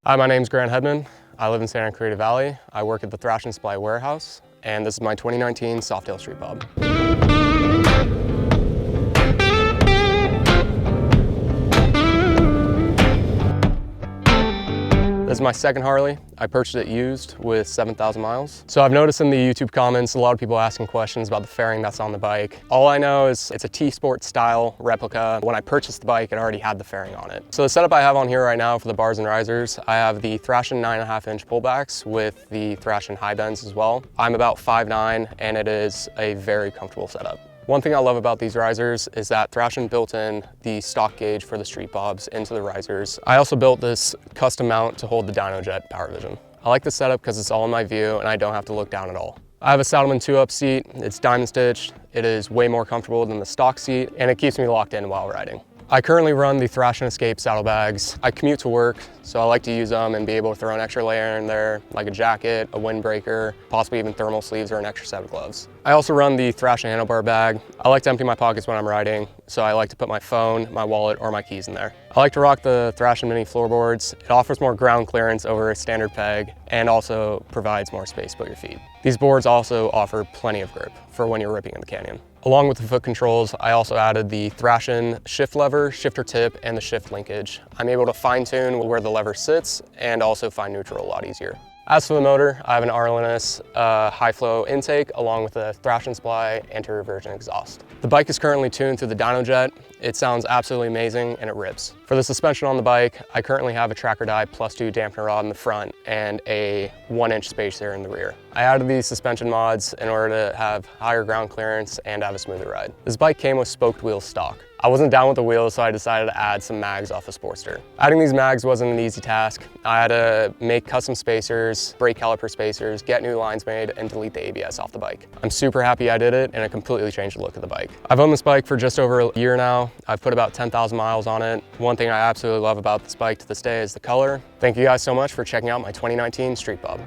Hi, my name's Grant Hedman. I live in Santa Clarita Valley. I work at the Thrashin Supply warehouse, and this is my 2019 Softail Streetbob. This is my second Harley. I purchased it used with 7,000 miles. So I've noticed in the YouTube comments, a lot of people asking questions about the fairing that's on the bike. All I know is it's a T-Sport style replica. When I purchased the bike, it already had the fairing on it. So the setup I have on here right now for the bars and risers, I have the Thrashin 9.5-inch pullbacks with the Thrashin high bends as well. I'm about 5'9", and it is a very comfortable setup. One thing I love about these risers is that Thrashin built in the stock gauge for the Streetbobs into the risers. I also built this custom mount to hold the Dyna jet power vision. I like the setup because it's all in my view and I don't have to look down at all. I have a Saddleman 2-up seat. It's diamond stitched. It is way more comfortable than the stock seat and it keeps me locked in while riding. I currently run the Thrashin Escape saddlebags. I commute to work, so I like to use them and be able to throw an extra layer in there, like a jacket, a windbreaker, possibly even thermal sleeves or an extra set of gloves. I also run the Thrashin handlebar bag. I like to empty my pockets when I'm riding, so I like to put my phone, my wallet, or my keys in there. I like to rock the Thrashin mini floorboards. It offers more ground clearance over a standard peg and also provides more space to put your feet. These boards also offer plenty of grip for when you're ripping in the canyon. Along with the foot controls, I also added the Thrashin shift lever, shifter tip, and the shift linkage. I'm able to fine tune where the lever sits and also find neutral a lot easier. As for the motor, I have an Arlenus high flow intake along with a Thrashin Supply anterior version exhaust. The bike is currently tuned through the Dyna jet. It sounds absolutely amazing and it rips. For the suspension on the bike, I currently have a Tracker Die +2 dampener rod in the front and a 1-inch spacer in the rear. I added these suspension mods in order to have higher ground clearance and have a smoother ride. This bike came with spoked wheels stock. I wasn't down with the wheels, so I decided to add some mags off the Sportster. Adding these mags wasn't an easy task. I had to make custom spacers, brake caliper spacers, get new lines made, and delete the ABS off the bike. I'm super happy I did it, and it completely changed the look of the bike. I've owned this bike for just over a year now. I've put about 10,000 miles on it. One thing I absolutely love about this bike to this day is the color. Thank you guys so much for checking out my 2019 Streetbob.